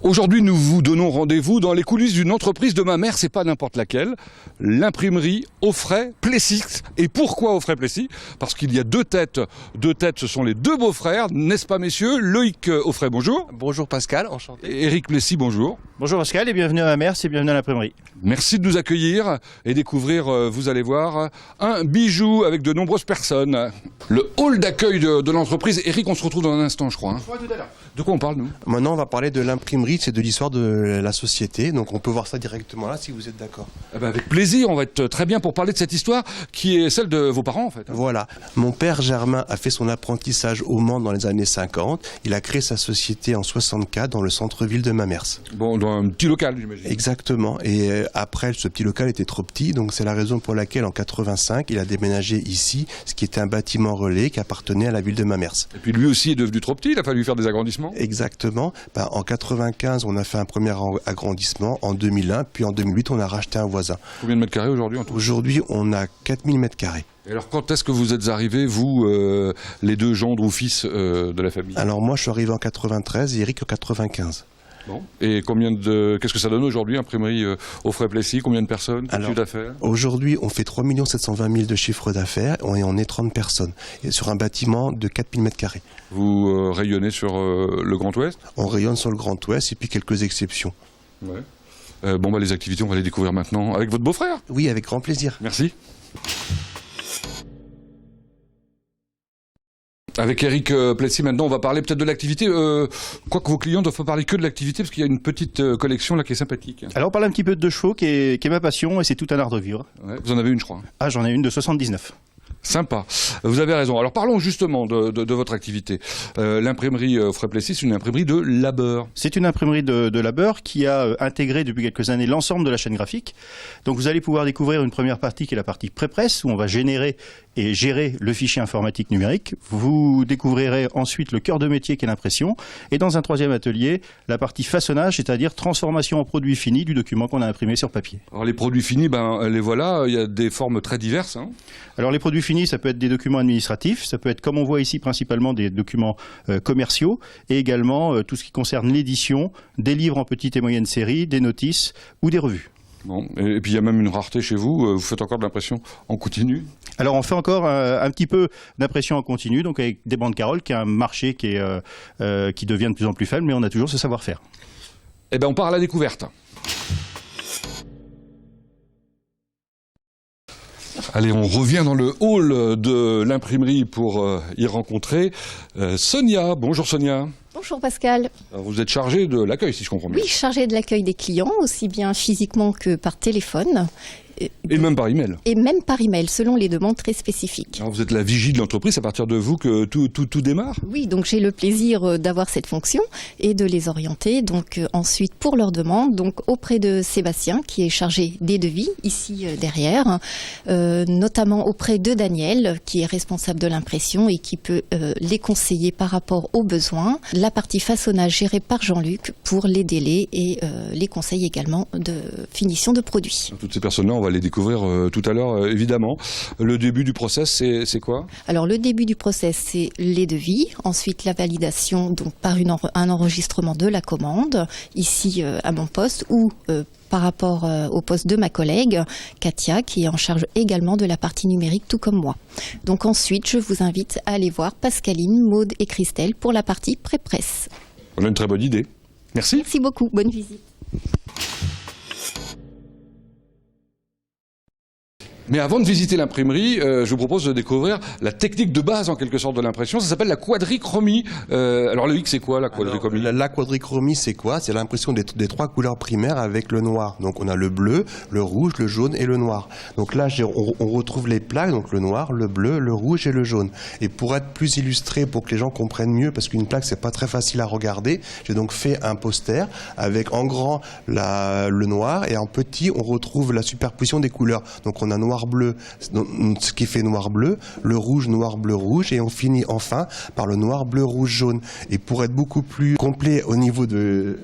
Aujourd'hui, nous vous donnons rendez-vous dans les coulisses d'une entreprise de ma mère, c'est pas n'importe laquelle, l'imprimerie Auffray-Plessis. Et pourquoi Auffray-Plessis? Parce qu'il y a deux têtes. Deux têtes, ce sont les deux beaux-frères, n'est-ce pas messieurs? Loïc Auffray, bonjour. Bonjour Pascal, enchanté. Et Éric Plessis, bonjour. Bonjour Pascal et bienvenue à ma mère, c'est bienvenue à l'imprimerie. Merci de nous accueillir et découvrir, vous allez voir, un bijou avec de nombreuses personnes. Le hall d'accueil de l'entreprise. Éric, on se retrouve dans un instant, je crois. Hein. Ouais, tout à l'heure. De quoi on parle, nous? Maintenant on va parler de l'imprimerie, c'est de l'histoire de la société, donc on peut voir ça directement là si vous êtes d'accord. Eh ben avec plaisir, on va être très bien pour parler de cette histoire qui est celle de vos parents en fait. Voilà, mon père Germain a fait son apprentissage au Mans dans les années 50, il a créé sa société en 64 dans le centre-ville de Mamers. Bon, dans un petit local j'imagine. Exactement, et après ce petit local était trop petit, donc c'est la raison pour laquelle en 85 il a déménagé ici, ce qui était un bâtiment relais qui appartenait à la ville de Mamers. Et puis lui aussi est devenu trop petit, il a fallu faire des agrandissements. Exactement, en 95 on a fait un premier agrandissement, en 2001, puis en 2008 on a racheté un voisin. Combien de mètres carrés aujourd'hui en tout? Aujourd'hui on a 4000 mètres carrés. Et alors quand est-ce que vous êtes arrivés, vous, les deux gendres ou fils de la famille? Alors moi je suis arrivé en 93 et Eric en 95. Bon. Et qu'est-ce que ça donne aujourd'hui, imprimerie Auffray-Plessis? Combien de personnes? Chiffre d'affaires? Aujourd'hui, on fait 3 720 000 de chiffre d'affaires et on est 30 personnes. Et sur un bâtiment de 4000 mètres carrés. Vous rayonnez sur le Grand Ouest? On rayonne sur le Grand Ouest et puis quelques exceptions. Ouais. Bon, les activités, on va les découvrir maintenant avec votre beau-frère. Oui, avec grand plaisir. Merci. Avec Éric Plessis, maintenant, on va parler peut-être de l'activité. Quoique vos clients ne doivent pas parler que de l'activité, parce qu'il y a une petite collection là qui est sympathique. Alors on parle un petit peu de chevaux qui est ma passion et c'est tout un art de vivre. Ouais, vous en avez une, je crois. Ah, j'en ai une de 79. Sympa, vous avez raison. Alors parlons justement de votre activité. L'imprimerie Auffray-Plessis, c'est une imprimerie de labeur. C'est une imprimerie de labeur qui a intégré depuis quelques années l'ensemble de la chaîne graphique. Donc vous allez pouvoir découvrir une première partie qui est la partie pré-presse où on va générer et gérer le fichier informatique numérique. Vous découvrirez ensuite le cœur de métier qui est l'impression. Et dans un troisième atelier, la partie façonnage, c'est-à-dire transformation en produit fini du document qu'on a imprimé sur papier. Alors les produits finis, les voilà, il y a des formes très diverses. Hein. Alors les produits finis, ça peut être des documents administratifs, ça peut être comme on voit ici principalement des documents commerciaux et également tout ce qui concerne l'édition, des livres en petite et moyenne série, des notices ou des revues. Bon, et puis il y a même une rareté chez vous, vous faites encore de l'impression en continu? Alors on fait encore un petit peu d'impression en continu, donc avec des bandes Carole, qui est un marché qui devient de plus en plus faible, mais on a toujours ce savoir-faire. Eh bien on part à la découverte. Allez, on revient dans le hall de l'imprimerie pour y rencontrer Sonia. Bonjour Sonia. Bonjour Pascal. Alors, vous êtes chargée de l'accueil, si je comprends bien. Oui, chargée de l'accueil des clients, aussi bien physiquement que par téléphone. Et même par email. Et même par email, selon les demandes très spécifiques. Alors vous êtes la vigie de l'entreprise, c'est à partir de vous que tout démarre? Oui, donc j'ai le plaisir d'avoir cette fonction et de les orienter donc ensuite pour leurs demandes, donc auprès de Sébastien qui est chargé des devis, ici derrière, notamment auprès de Daniel qui est responsable de l'impression et qui peut les conseiller par rapport aux besoins. La partie façonnage gérée par Jean-Luc pour les délais et les conseils également de finition de produits. Toutes ces personnes-là, on va les découvrir tout à l'heure, évidemment. Le début du process, c'est quoi? Alors, le début du process, c'est les devis. Ensuite, la validation donc par un enregistrement de la commande, ici à mon poste, ou par rapport au poste de ma collègue, Katia, qui est en charge également de la partie numérique, tout comme moi. Donc ensuite, je vous invite à aller voir Pascaline, Maude et Christelle pour la partie pré-presse. On a une très bonne idée. Merci. Merci beaucoup. Bonne visite. Mais avant de visiter l'imprimerie, je vous propose de découvrir la technique de base en quelque sorte de l'impression. Ça s'appelle la quadrichromie. Alors Loïc, c'est quoi la quadrichromie? La quadrichromie, c'est quoi? C'est l'impression des trois couleurs primaires avec le noir. Donc on a le bleu, le rouge, le jaune et le noir. Donc là, on retrouve les plaques, donc le noir, le bleu, le rouge et le jaune. Et pour être plus illustré, pour que les gens comprennent mieux, parce qu'une plaque, c'est pas très facile à regarder, j'ai donc fait un poster avec en grand le noir et en petit, on retrouve la superposition des couleurs. Donc on a noir-bleu, ce qui fait noir-bleu, le rouge, noir-bleu, rouge, et on finit enfin par le noir-bleu-rouge-jaune. Et pour être beaucoup plus complet au niveau du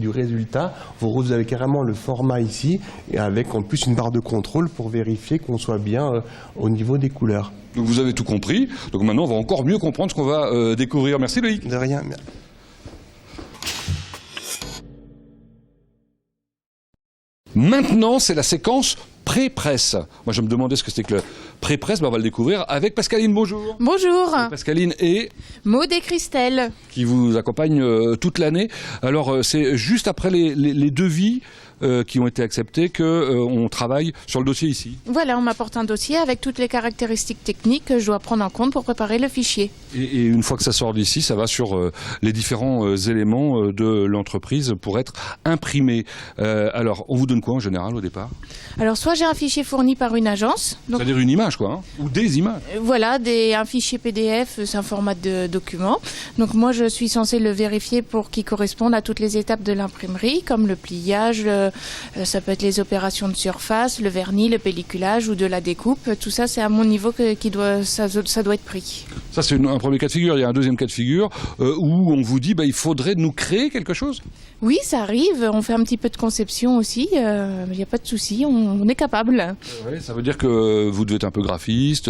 résultat, vous avez carrément le format ici, et avec en plus une barre de contrôle pour vérifier qu'on soit bien au niveau des couleurs. Donc vous avez tout compris, donc maintenant on va encore mieux comprendre ce qu'on va découvrir. Merci Loïc. De rien. Maintenant, c'est la séquence pré-presse. Moi, je me demandais ce que c'était que le pré-presse. On va le découvrir avec Pascaline. Bonjour. Bonjour. Pascaline et Maud et Christelle. qui vous accompagne toute l'année. Alors, c'est juste après les devis qui ont été acceptés qu'on travaille sur le dossier ici. Voilà, on m'apporte un dossier avec toutes les caractéristiques techniques que je dois prendre en compte pour préparer le fichier. Et une fois que ça sort d'ici, ça va sur les différents éléments de l'entreprise pour être imprimé. Alors, on vous donne quoi en général au départ? Alors, soit j'ai un fichier fourni par une agence. Donc, C'est-à-dire une image, quoi, hein, ou des images. voilà, un fichier PDF, c'est un format de document. Donc moi, je suis censée le vérifier pour qu'il corresponde à toutes les étapes de l'imprimerie, comme le pliage, ça peut être les opérations de surface, le vernis, le pelliculage ou de la découpe. Tout ça, c'est à mon niveau ça doit être pris. Ça, c'est un premier cas de figure. Il y a un deuxième cas de figure où on vous dit il faudrait nous créer quelque chose. Oui, ça arrive. On fait un petit peu de conception aussi. Il n'y a pas de souci. On est capable. Ouais, ça veut dire que vous devez être un peu graphiste,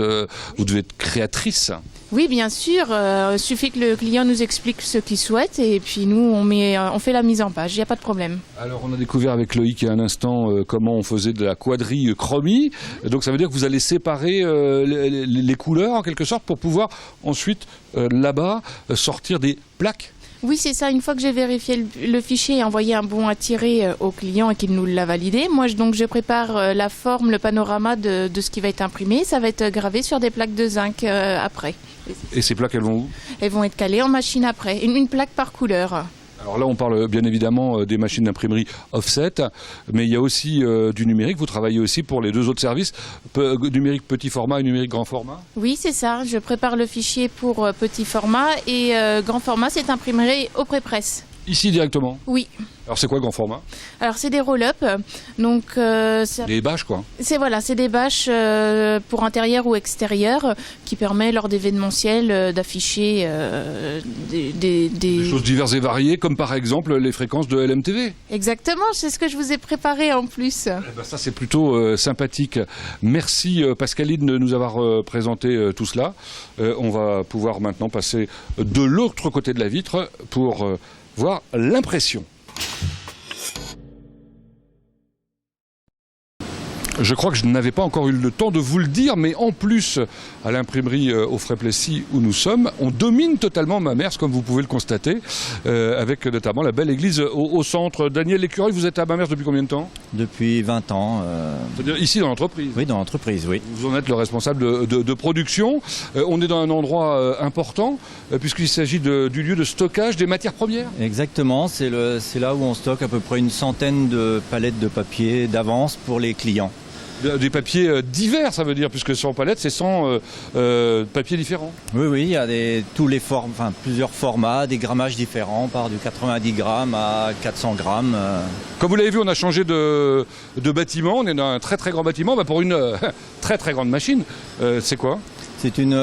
vous devez être créatrice. Oui, bien sûr. Il suffit que le client nous explique ce qu'il souhaite et puis nous, on fait la mise en page. Il n'y a pas de problème. Alors, on a découvert avec Loïc il y a un instant comment on faisait de la quadrichromie. Donc, ça veut dire que vous allez séparer les couleurs en quelque sorte pour pouvoir ensuite là-bas sortir des plaques. Oui, c'est ça. Une fois que j'ai vérifié le fichier et envoyé un bon à tirer au client et qu'il nous l'a validé, moi, je prépare la forme, le panorama de ce qui va être imprimé. Ça va être gravé sur des plaques de zinc après. Et ces plaques, elles vont où? Elles vont être calées en machine après. Une plaque par couleur. Alors là, on parle bien évidemment des machines d'imprimerie offset, mais il y a aussi du numérique. Vous travaillez aussi pour les deux autres services, numérique petit format et numérique grand format. Oui, c'est ça. Je prépare le fichier pour petit format et grand format, c'est imprimé au pré-presse. Ici directement? Oui. Alors c'est quoi grand format? Alors c'est des roll-up, donc Des bâches quoi. C'est des bâches pour intérieur ou extérieur qui permet lors d'événementiels d'afficher Des choses diverses et variées, comme par exemple les fréquences de LMTV. Exactement, c'est ce que je vous ai préparé en plus. Eh ben, ça c'est plutôt sympathique. Merci Pascaline de nous avoir présenté tout cela. On va pouvoir maintenant passer de l'autre côté de la vitre pour voir l'impression. Je crois que je n'avais pas encore eu le temps de vous le dire, mais en plus, à l'imprimerie Offray-Plessis où nous sommes, on domine totalement Mamers, comme vous pouvez le constater, avec notamment la belle église au centre. Daniel Lécureuil, vous êtes à Mamers depuis combien de temps? Depuis 20 ans. C'est-à-dire ici dans l'entreprise? Oui, dans l'entreprise, oui. Vous en êtes le responsable de production. On est dans un endroit important, puisqu'il s'agit du lieu de stockage des matières premières. Exactement, c'est là où on stocke à peu près une centaine de palettes de papier d'avance pour les clients. Des papiers divers, ça veut dire, puisque 100 palettes, c'est 100 papiers différents. Oui, il y a plusieurs formats, des grammages différents, par du 90 grammes à 400 grammes. Comme vous l'avez vu, on a changé de bâtiment. On est dans un très très grand bâtiment pour une très très grande machine. C'est quoi? C'est une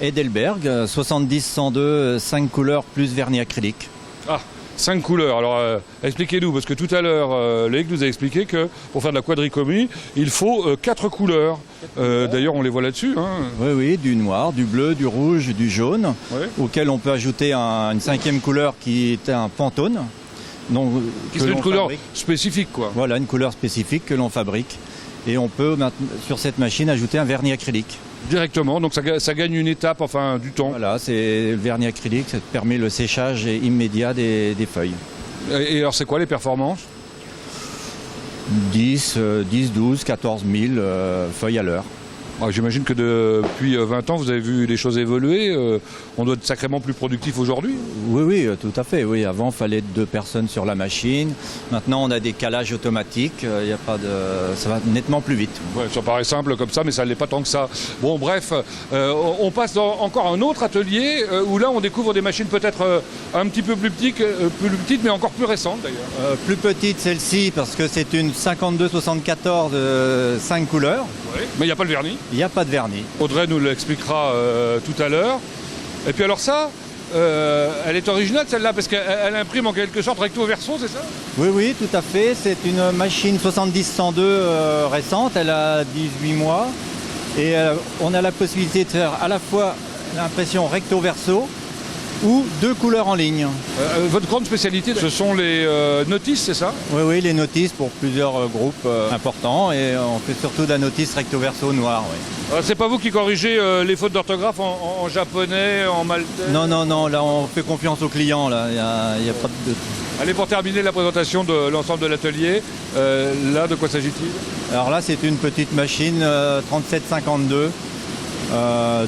Heidelberg 70-102, 5 couleurs plus vernis acrylique. Ah, 5 couleurs. Alors, expliquez-nous, parce que tout à l'heure, Loïc nous a expliqué que pour faire de la quadrichromie, il faut 4 couleurs. D'ailleurs, on les voit là-dessus. Hein. Oui, du noir, du bleu, du rouge, du jaune, auquel on peut ajouter une 5e couleur qui est un Pantone. C'est une couleur spécifique, quoi. Voilà, une couleur spécifique que l'on fabrique. Et on peut, sur cette machine, ajouter un vernis acrylique. Directement, donc ça gagne une étape, du temps. Voilà, c'est le vernis acrylique, ça permet le séchage immédiat des feuilles. Et alors, c'est quoi les performances? 10, 12, 14 000 feuilles à l'heure. J'imagine que depuis 20 ans, vous avez vu les choses évoluer. On doit être sacrément plus productif aujourd'hui. Oui, tout à fait. Oui, avant, il fallait 2 personnes sur la machine. Maintenant, on a des calages automatiques. Ça va nettement plus vite. Ouais, ça paraît simple comme ça, mais ça ne l'est pas tant que ça. Bon, bref, on passe dans encore un autre atelier où là, on découvre des machines peut-être un petit peu plus petites, mais encore plus récentes d'ailleurs. Plus petite celle-ci, parce que c'est une 52-74 5 couleurs. Oui, mais il n'y a pas le vernis. Il n'y a pas de vernis. Audrey nous l'expliquera tout à l'heure. Et puis alors ça, elle est originale celle-là, parce qu'elle imprime en quelque sorte recto verso, c'est ça? Oui, tout à fait. C'est une machine 70-102 récente, elle a 18 mois. Et on a la possibilité de faire à la fois l'impression recto verso ou 2 couleurs en ligne. Votre grande spécialité, ce sont les notices, c'est ça? Oui, les notices pour plusieurs groupes importants et on fait surtout de la notice recto verso noire. Oui. C'est pas vous qui corrigez les fautes d'orthographe en japonais, en maltais? Non, là on fait confiance aux clients, là. Il y a pas de... Allez, pour terminer la présentation de l'ensemble de l'atelier, là, de quoi s'agit-il? Alors là, c'est une petite machine 3752,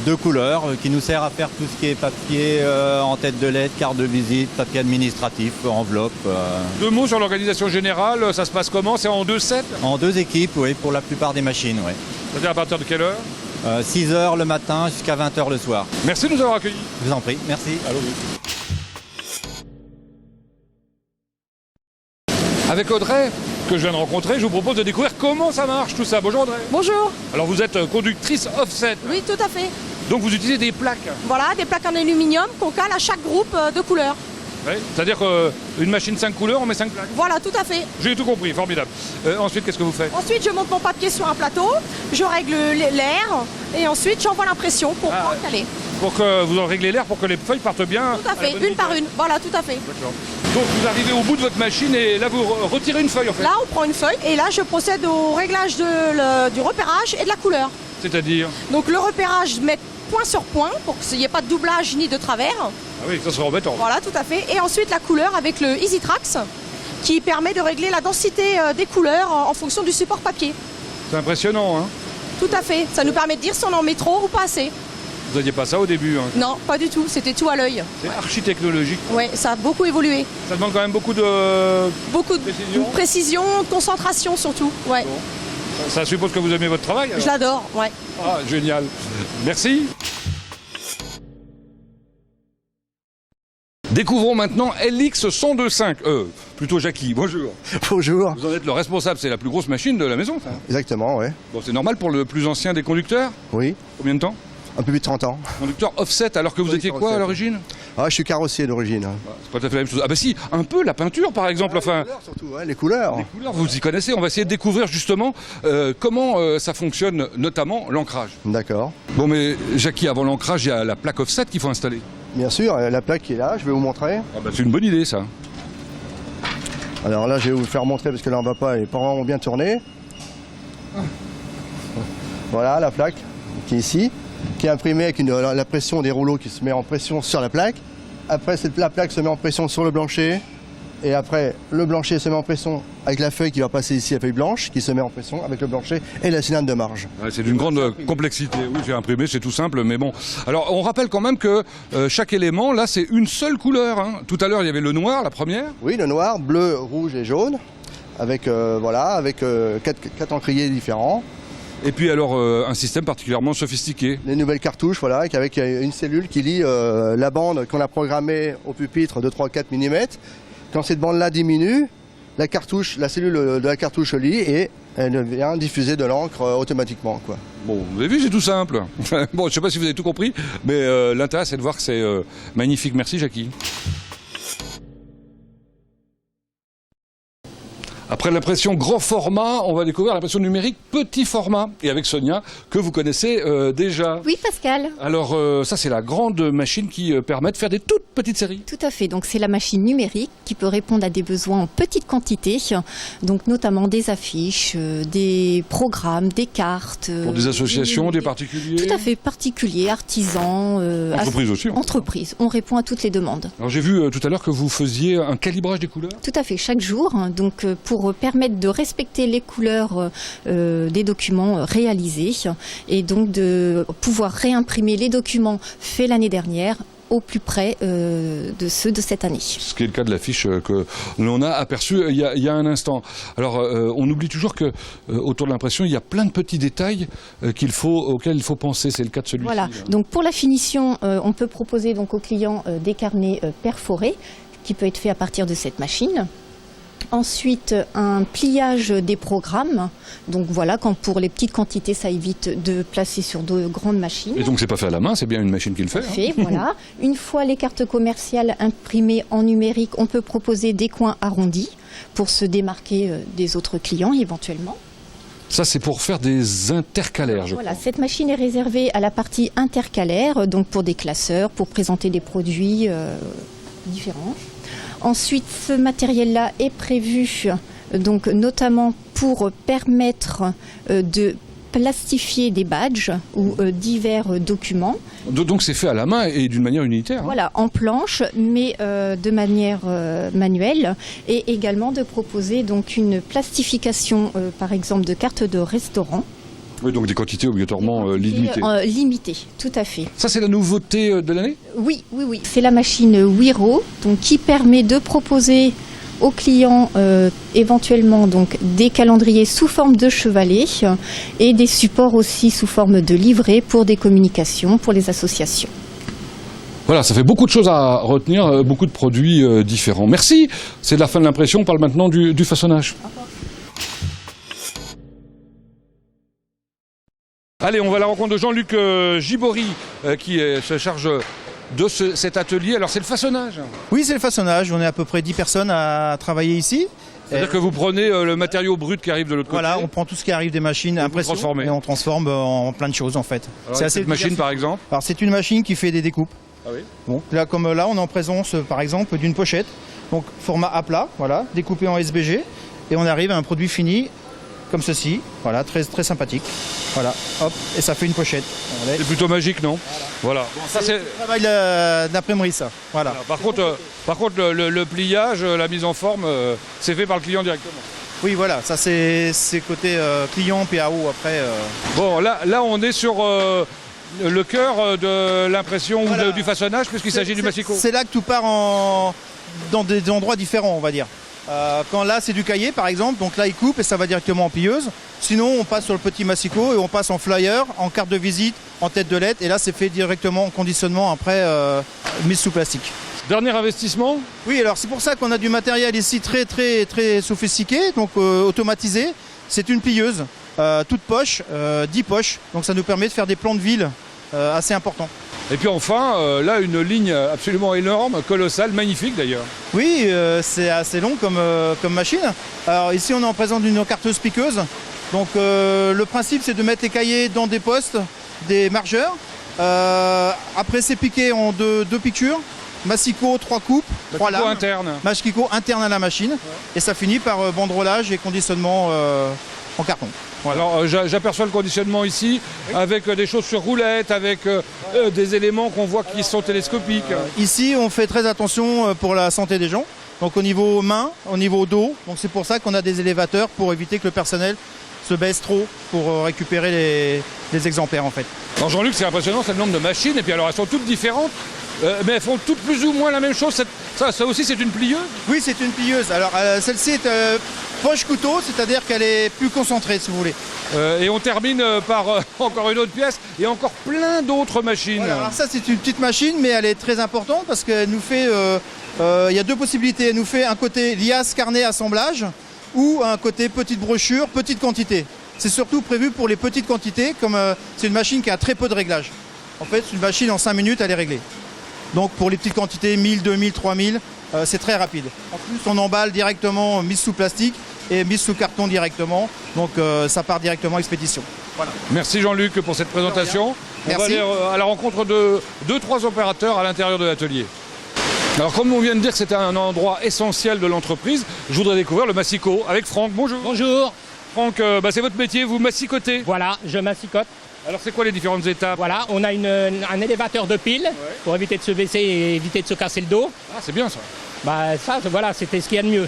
2 couleurs, qui nous sert à faire tout ce qui est papier en tête de lettre, carte de visite, papier administratif, enveloppe. 2 mots sur l'organisation générale, ça se passe comment? C'est en 2 sets? En 2 équipes, oui, pour la plupart des machines, oui. C'est-à-dire à partir de quelle heure? 6h le matin jusqu'à 20h le soir. Merci de nous avoir accueillis. Je vous en prie, merci. Avec Audrey, que je viens de rencontrer, je vous propose de découvrir comment ça marche tout ça. Bonjour Audrey. Bonjour. Alors vous êtes conductrice offset, Oui, tout à fait. donc vous utilisez des plaques. Voilà, des plaques en aluminium qu'on cale à chaque groupe de couleurs. Oui. C'est-à-dire qu'une machine 5 couleurs, on met 5 plaques. Voilà, tout à fait. J'ai tout compris, formidable. Ensuite, qu'est-ce que vous faites? Ensuite, je monte mon papier sur un plateau, je règle l'air et ensuite j'envoie l'impression pour pouvoir caler. Pour que vous en réglez l'air, pour que les feuilles partent bien. Tout à fait, une par une. Voilà, tout à fait. D'accord. Donc vous arrivez au bout de votre machine et là vous retirez une feuille en fait. Là, on prend une feuille et là, je procède au réglage du repérage et de la couleur. C'est-à-dire? Donc le repérage, mettre point sur point pour qu'il n'y ait pas de doublage ni de travers. Ah oui, ça sera embêtant. Voilà, tout à fait. Et ensuite, la couleur avec le Easy Trax qui permet de régler la densité des couleurs en fonction du support papier. C'est impressionnant, hein? Tout à fait. Ça nous permet de dire si on en met trop ou pas assez. Vous n'aviez pas ça au début, hein? Non, pas du tout. C'était tout à l'œil. C'est archi-technologique. Oui, ça a beaucoup évolué. Ça demande quand même beaucoup de... Beaucoup de Précision. précision, de concentration surtout. Ouais. Ça suppose que vous aimez votre travail alors? Je l'adore. Ouais. Ah, génial. Merci. Découvrons maintenant LX 1025. Plutôt Jackie, bonjour. Bonjour. Vous en êtes le responsable, c'est la plus grosse machine de la maison, ça? Exactement, ouais. Bon, c'est normal pour le plus ancien des conducteurs? Oui, Combien de temps? un peu plus de 30 ans. Conducteur offset, alors que vous étiez quoi offset. à l'origine? Ah, je suis carrossier d'origine. C'est pas tout à fait la même chose. Ah bah si, un peu la peinture par exemple, enfin... Surtout, ouais, les couleurs. Les couleurs, vous y connaissez, on va essayer de découvrir justement comment ça fonctionne, notamment l'ancrage. D'accord. Bon mais Jackie, avant l'ancrage, il y a la plaque offset qu'il faut installer. Bien sûr, la plaque qui est là, je vais vous montrer. Ah bah c'est une bonne idée ça. Alors là, je vais vous le faire montrer parce que là, on va pas, elle est pas vraiment bien tournée. Voilà la plaque qui est ici, qui est imprimée avec la pression des rouleaux qui se met en pression sur la plaque. Après, la plaque se met en pression sur le blanchet. Et après, le blanchet se met en pression avec la feuille qui va passer ici, la feuille blanche, qui se met en pression avec le blanchet et la cylindre de marge. Ouais, c'est d'une grande complexité. Oui, j'ai imprimé, c'est tout simple, mais bon. Alors, on rappelle quand même que chaque élément, là, c'est une seule couleur, hein. Tout à l'heure, il y avait le noir, la première. Oui, le noir, bleu, rouge et jaune, avec quatre encriers différents. Et puis alors, un système particulièrement sophistiqué. Les nouvelles cartouches, voilà, avec une cellule qui lit la bande qu'on a programmée au pupitre de 3-4 mm. Quand cette bande-là diminue, la cellule de la cartouche lit et elle vient diffuser de l'encre automatiquement, quoi. Bon, vous avez vu, c'est tout simple. Bon, je ne sais pas si vous avez tout compris, mais l'intérêt, c'est de voir que c'est magnifique. Merci, Jackie. Après l'impression grand format, on va découvrir l'impression numérique petit format. Et avec Sonia, que vous connaissez déjà. Oui, Pascal. Alors ça, c'est la grande machine qui permet de faire des toutes petites séries. Tout à fait. Donc c'est la machine numérique qui peut répondre à des besoins en petite quantité, donc notamment des affiches, des programmes, des cartes. Pour des associations, des particuliers. Tout à fait, particuliers, artisans. Entreprises aussi. Entreprises. On répond à toutes les demandes. Alors j'ai vu tout à l'heure que vous faisiez un calibrage des couleurs. Tout à fait, chaque jour. Donc pour permettre de respecter les couleurs des documents réalisés et donc de pouvoir réimprimer les documents faits l'année dernière au plus près de ceux de cette année. Ce qui est le cas de l'affiche que l'on a aperçue il y a un instant. Alors on oublie toujours que autour de l'impression il y a plein de petits détails auxquels il faut penser. C'est le cas de celui-ci. Voilà. Donc pour la finition, on peut proposer donc aux clients des carnets perforés qui peut être fait à partir de cette machine. Ensuite, un pliage des programmes. Donc voilà, quand pour les petites quantités, ça évite de placer sur de grandes machines. Et donc c'est pas fait à la main, c'est bien une machine qui le fait. Fait, voilà. Une fois les cartes commerciales imprimées en numérique, on peut proposer des coins arrondis pour se démarquer des autres clients éventuellement. Ça, c'est pour faire des intercalaires, je Voilà, cette machine est réservée à la partie intercalaire, donc pour des classeurs, pour présenter des produits différents. Ensuite, ce matériel-là est prévu, donc notamment pour permettre de plastifier des badges ou divers documents. Donc c'est fait à la main et d'une manière unitaire. Voilà, en planche, mais de manière manuelle, et également de proposer donc une plastification, par exemple, de cartes de restaurant. Oui, donc des quantités obligatoirement limitées. Limitées, tout à fait. Ça, c'est la nouveauté de l'année ? Oui. C'est la machine Wiro, donc qui permet de proposer aux clients éventuellement donc des calendriers sous forme de chevalet et des supports aussi sous forme de livret pour des communications, pour les associations. Voilà, ça fait beaucoup de choses à retenir, beaucoup de produits différents. Merci, c'est la fin de l'impression, on parle maintenant du façonnage. Allez, on va à la rencontre de Jean-Luc Gibori qui se charge de cet atelier. Alors c'est le façonnage. Oui, c'est le façonnage. On est à peu près 10 personnes à travailler ici. C'est-à-dire que vous prenez le matériau brut qui arrive de l'autre côté. Voilà, on prend tout ce qui arrive des machines, impression, et on transforme en plein de choses en fait. C'est assez cette machine par exemple. Alors c'est une machine qui fait des découpes. Ah oui. Donc là, comme là, on est en présence par exemple d'une pochette. Donc format à plat, voilà, découpé en SBG, et on arrive à un produit fini comme ceci, voilà, très très sympathique. Voilà, hop, et ça fait une pochette. C'est plutôt magique, non? Voilà. Bon, ça c'est le travail d'imprimerie, ça. Voilà. Par contre, le pliage, la mise en forme, c'est fait par le client directement. Oui, voilà, ça c'est côté client PAO après. Bon, là on est sur le cœur de l'impression voilà. Ou du façonnage, puisqu'il s'agit du massicot. C'est là que tout part dans des endroits différents, on va dire. Quand là c'est du cahier par exemple, donc là il coupe et ça va directement en pilleuse. Sinon on passe sur le petit massicot et on passe en flyer, en carte de visite, en tête de lettre, et là c'est fait directement en conditionnement après mise sous plastique. Dernier investissement? Oui, alors c'est pour ça qu'on a du matériel ici très très très sophistiqué, donc automatisé. C'est une plieuse, toute poche, 10 poches, donc ça nous permet de faire des plans de ville assez importants. Et puis enfin, là, une ligne absolument énorme, colossale, magnifique d'ailleurs. Oui, c'est assez long comme machine. Alors ici, on est en présence d'une carteuse piqueuse. Donc le principe, c'est de mettre les cahiers dans des postes, des margeurs. Après, c'est piqué en deux piqûres. Massicot, 3 coupes, 3 lames. Interne. Massicot interne à la machine. Ouais. Et ça finit par bandrolage et conditionnement en carton. Voilà. Alors j'aperçois le conditionnement ici, oui. Avec des choses sur roulette, avec des éléments qu'on voit qui sont télescopiques. Ici on fait très attention pour la santé des gens, donc au niveau main, au niveau dos, donc c'est pour ça qu'on a des élévateurs pour éviter que le personnel se baisse trop pour récupérer les exemplaires en fait. Alors Jean-Luc, c'est impressionnant, c'est le nombre de machines, et puis alors elles sont toutes différentes, mais elles font toutes plus ou moins la même chose. Ça aussi c'est une plieuse? Oui, c'est une plieuse. Alors celle-ci est poche couteau, c'est-à-dire qu'elle est plus concentrée si vous voulez. Et on termine par encore une autre pièce et encore plein d'autres machines. Voilà, alors ça c'est une petite machine, mais elle est très importante parce qu'elle nous fait, il y a deux possibilités. Elle nous fait un côté liasse, carnet, assemblage, ou un côté petite brochure, petite quantité. C'est surtout prévu pour les petites quantités, comme c'est une machine qui a très peu de réglages. En fait, une machine en 5 minutes, elle est réglée. Donc pour les petites quantités, 1000, 2000, 3000, c'est très rapide. En plus, on emballe directement, mise sous plastique et mise sous carton directement. Donc ça part directement expédition. Voilà. Merci Jean-Luc pour cette présentation. On va aller à la rencontre de 2-3 opérateurs à l'intérieur de l'atelier. Alors comme on vient de dire que c'était un endroit essentiel de l'entreprise, je voudrais découvrir le massicot avec Franck. Bonjour. Bonjour. Franck, c'est votre métier, vous massicotez. Voilà, je massicote. Alors c'est quoi les différentes étapes? Voilà, on a un élévateur de pile pour éviter de se baisser et éviter de se casser le dos. Ah, c'est bien ça. Bah ça, voilà, c'était ce qu'il y a de mieux.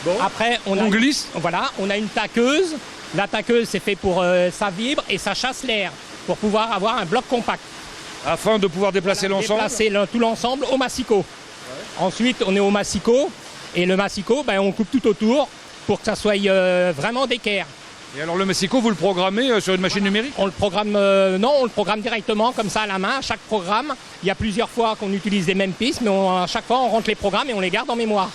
Bon. Après, on glisse. Voilà, on a une taqueuse. La taqueuse, c'est fait pour ça vibre et ça chasse l'air pour pouvoir avoir un bloc compact. Afin de pouvoir déplacer l'ensemble. Déplacer tout l'ensemble au massicot. Ouais. Ensuite, on est au massicot et le massicot, on coupe tout autour pour que ça soit vraiment d'équerre. Et alors le massicot, vous le programmez sur une machine numérique? On le programme, non, on le programme directement comme ça à la main. À chaque programme, il y a plusieurs fois qu'on utilise les mêmes pistes, mais à chaque fois on rentre les programmes et on les garde en mémoire.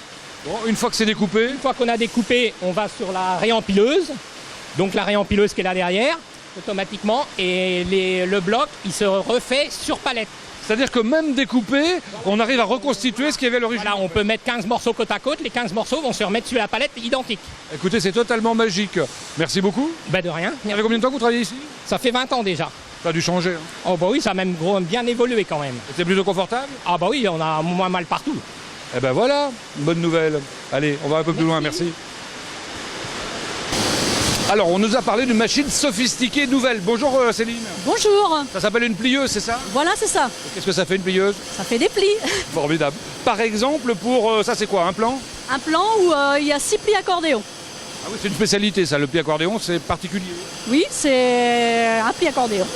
Bon, une fois que c'est découpé? Une fois qu'on a découpé, on va sur la réempileuse. Donc la réempileuse qui est là derrière, automatiquement, et le bloc, il se refait sur palette. C'est-à-dire que même découpé, on arrive à reconstituer ce qu'il y avait à l'origine. Voilà, on peut mettre 15 morceaux côte à côte, les 15 morceaux vont se remettre sur la palette identique. Écoutez, c'est totalement magique. Merci beaucoup. Ben de rien. Ça fait combien de temps que vous travaillez ici? Ça fait 20 ans déjà. Ça a dû changer. Hein. Oh bah oui, ça a même bien évolué quand même. C'est plutôt confortable? Ah bah oui, on a moins mal partout. Eh ben voilà, une bonne nouvelle. Allez, on va un peu plus loin, merci. Alors, on nous a parlé d'une machine sophistiquée nouvelle. Bonjour Céline. Bonjour. Ça s'appelle une plieuse, c'est ça? Voilà, c'est ça. Qu'est-ce que ça fait une plieuse? Ça fait des plis. Formidable. Par exemple, pour ça c'est quoi, un plan? Un plan où il y a 6 plis accordéon. Ah oui, c'est une spécialité ça, le pli accordéon, c'est particulier. Oui, c'est un pli accordéon.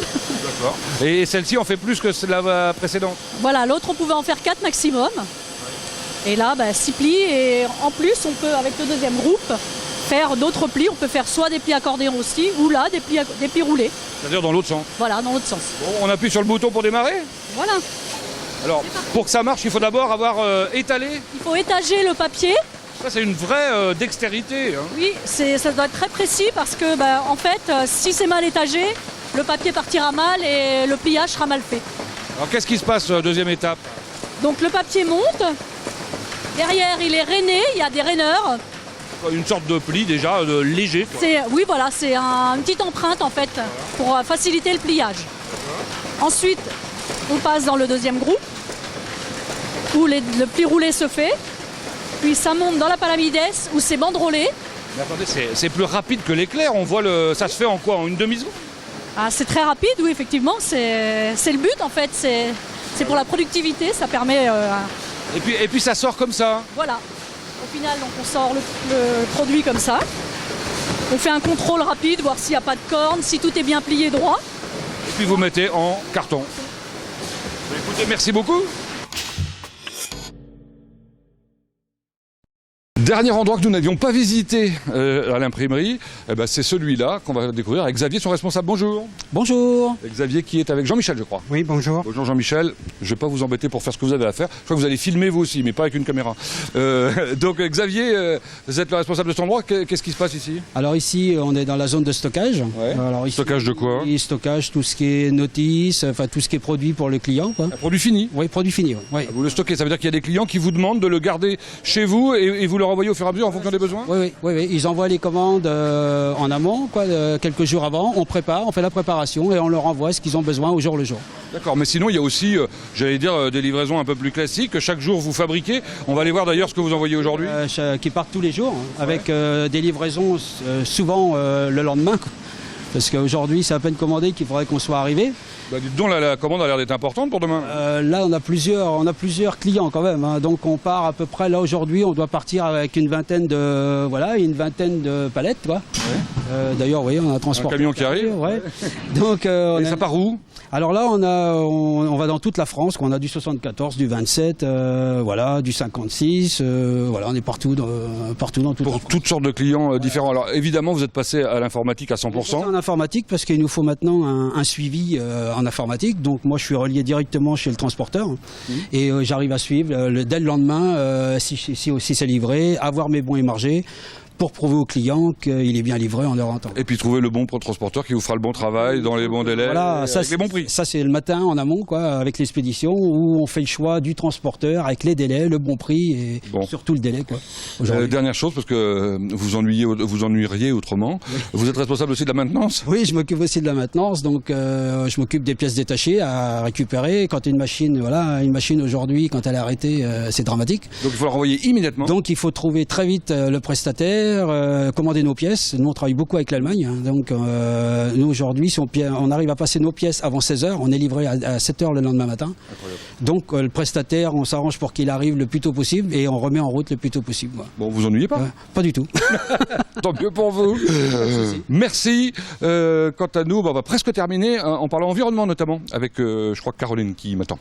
D'accord. Et celle-ci en fait plus que la précédente? Voilà, l'autre on pouvait en faire 4 maximum. Et là, 6 plis. Et en plus, on peut, avec le deuxième groupe, faire d'autres plis. On peut faire soit des plis accordéon aussi, ou là, des plis roulés. C'est-à-dire dans l'autre sens? Voilà, dans l'autre sens. Bon, on appuie sur le bouton pour démarrer? Voilà. Alors, pour que ça marche, il faut d'abord avoir étalé. Il faut étager le papier. Ça, c'est une vraie dextérité. Hein. Oui, ça doit être très précis parce que, en fait, si c'est mal étagé, le papier partira mal et le pliage sera mal fait. Alors, qu'est-ce qui se passe, deuxième étape? Donc le papier monte. Derrière, il est rainé, il y a des raineurs. Une sorte de pli déjà léger. Quoi. Oui, voilà, c'est une petite empreinte en fait pour faciliter le pliage. Ensuite, on passe dans le deuxième groupe où le pli roulé se fait. Puis ça monte dans la palamides où c'est banderolé. Mais attendez, c'est plus rapide que l'éclair. On voit ça se fait en quoi? En une demi-seconde? Ah, c'est très rapide, oui, effectivement. C'est le but en fait. C'est pour la productivité, ça permet. Et puis ça sort comme ça. Voilà. Au final, donc, on sort le produit comme ça. On fait un contrôle rapide, voir s'il n'y a pas de corne, si tout est bien plié droit. Et puis vous mettez en carton. Écoutez, merci beaucoup. Dernier endroit que nous n'avions pas visité à l'imprimerie, c'est celui-là qu'on va découvrir avec Xavier, son responsable. Bonjour. Bonjour. Et Xavier qui est avec Jean-Michel, je crois. Oui, bonjour. Bonjour Jean-Michel. Je ne vais pas vous embêter pour faire ce que vous avez à faire. Je crois que vous allez filmer vous aussi, mais pas avec une caméra. Donc Xavier, vous êtes le responsable de cet endroit. Qu'est-ce qui se passe ici? Alors ici, on est dans la zone de stockage. Ouais. Alors, ici, stockage de quoi? Stockage, tout ce qui est notice, enfin tout ce qui est produit pour le client. Quoi. Un produit fini? Oui, produit fini. Oui. Ouais. Vous le stockez, ça veut dire qu'il y a des clients qui vous demandent de le garder chez vous et vous le renvoyez au fur et à mesure en fonction des besoins? Oui. Ils envoient les commandes en amont, quelques jours avant. On prépare, on fait la préparation et on leur envoie ce qu'ils ont besoin au jour le jour. D'accord, mais sinon il y a aussi, des livraisons un peu plus classiques que chaque jour vous fabriquez. On va aller voir d'ailleurs ce que vous envoyez aujourd'hui. Qui partent tous les jours, avec des livraisons souvent le lendemain. Parce qu'aujourd'hui, c'est à peine commandé qu'il faudrait qu'on soit arrivé. Dites donc, la commande a l'air d'être importante pour demain. Là, on a plusieurs clients quand même. Hein. Donc, on part à peu près, là, aujourd'hui, on doit partir avec une vingtaine de palettes. Quoi. Ouais. D'ailleurs, oui, on a transporté. Un camion qui arrive. Ouais. Donc, et ça part où? Alors là, on va dans toute la France. On a du 74, du 27, du 56. On est partout dans toute la France. Pour toutes sortes de clients différents. Alors, évidemment, vous êtes passé à l'informatique à 100%. En informatique, parce qu'il nous faut maintenant un suivi en informatique. Donc moi, je suis relié directement chez le transporteur et j'arrive à suivre dès le lendemain si c'est livré, avoir mes bons émargés pour prouver au client qu'il est bien livré en heure en temps. Et puis trouver le bon transporteur qui vous fera le bon travail dans les bons délais, avec les bons prix. Ça c'est le matin en amont, avec l'expédition, où on fait le choix du transporteur avec les délais, le bon prix et surtout le délai. Dernière chose, parce que vous ennuieriez autrement, vous êtes responsable aussi de la maintenance? Oui, je m'occupe aussi de la maintenance, donc je m'occupe des pièces détachées à récupérer. Quand une machine aujourd'hui, quand elle est arrêtée, c'est dramatique. Donc il faut la renvoyer immédiatement. Donc il faut trouver très vite le prestataire, commander nos pièces. Nous on travaille beaucoup avec l'Allemagne, donc nous aujourd'hui si on arrive à passer nos pièces avant 16h, on est livré à 7h le lendemain matin. Incroyable. Donc le prestataire, on s'arrange pour qu'il arrive le plus tôt possible et on remet en route le plus tôt possible. Bon, vous ennuyez pas? Pas du tout. Tant mieux pour vous. Merci. Quant à nous, on va presque terminer en parlant environnement notamment avec je crois Caroline qui m'attend.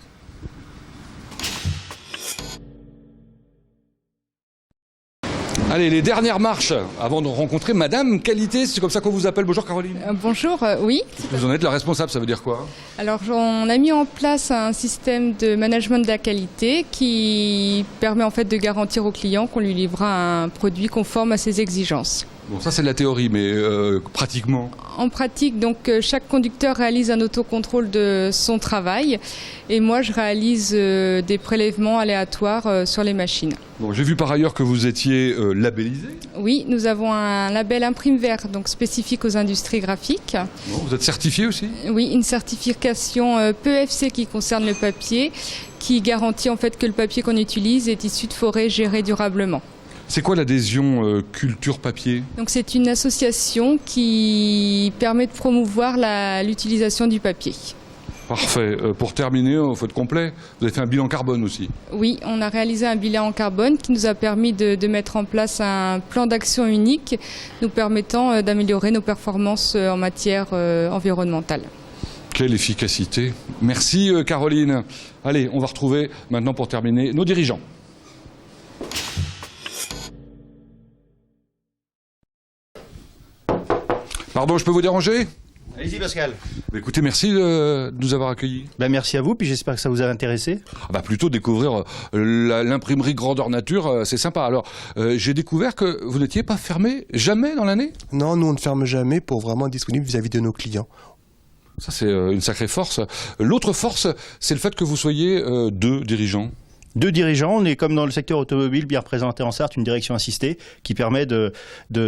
Allez, les dernières marches avant de rencontrer Madame Qualité, c'est comme ça qu'on vous appelle. Bonjour Caroline. Bonjour, oui. Vous en êtes la responsable, ça veut dire quoi? Alors on a mis en place un système de management de la qualité qui permet en fait de garantir au client qu'on lui livrera un produit conforme à ses exigences. Bon, ça c'est de la théorie, mais pratiquement? En pratique, donc chaque conducteur réalise un autocontrôle de son travail et moi je réalise des prélèvements aléatoires sur les machines. Bon, j'ai vu par ailleurs que vous étiez labellisé. Oui, nous avons un label Imprime Vert, donc spécifique aux industries graphiques. Bon, vous êtes certifié aussi? Oui, une certification PEFC qui concerne le papier, qui garantit en fait que le papier qu'on utilise est issu de forêts gérées durablement. C'est quoi l'adhésion Culture Papier? Donc c'est une association qui permet de promouvoir l'utilisation du papier. Parfait. Pour terminer, il faut être complet. Vous avez fait un bilan carbone aussi? Oui, on a réalisé un bilan en carbone qui nous a permis de mettre en place un plan d'action unique nous permettant d'améliorer nos performances en matière environnementale. Quelle efficacité. Merci Caroline. Allez, on va retrouver maintenant pour terminer nos dirigeants. Pardon, je peux vous déranger? Allez-y Pascal. Écoutez, merci de nous avoir accueillis. Merci à vous, puis j'espère que ça vous a intéressé. Plutôt découvrir l'imprimerie grandeur nature, c'est sympa. Alors, j'ai découvert que vous n'étiez pas fermé jamais dans l'année? Non, nous on ne ferme jamais pour vraiment être disponible vis-à-vis de nos clients. Ça c'est une sacrée force. L'autre force, c'est le fait que vous soyez deux dirigeants. Deux dirigeants, on est comme dans le secteur automobile bien représenté en Sarthe, une direction assistée qui permet de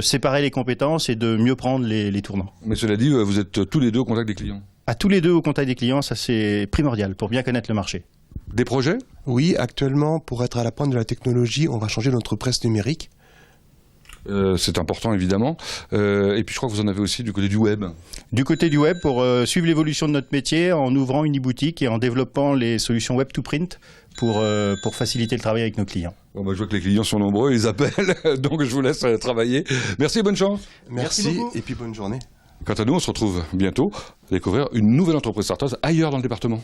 séparer les compétences et de mieux prendre les tournants. Mais cela dit, vous êtes tous les deux au contact des clients? À tous les deux au contact des clients, ça c'est primordial pour bien connaître le marché. Des projets? Oui, actuellement, pour être à la pointe de la technologie, on va changer notre presse numérique. C'est important évidemment. Et puis je crois que vous en avez aussi du côté du web. Du côté du web, pour suivre l'évolution de notre métier en ouvrant une e-boutique et en développant les solutions web to print pour faciliter le travail avec nos clients. Bon, je vois que les clients sont nombreux, ils appellent, donc je vous laisse travailler. Merci et bonne chance. Merci beaucoup. Et puis bonne journée. Quant à nous, on se retrouve bientôt à découvrir une nouvelle entreprise sartoise ailleurs dans le département.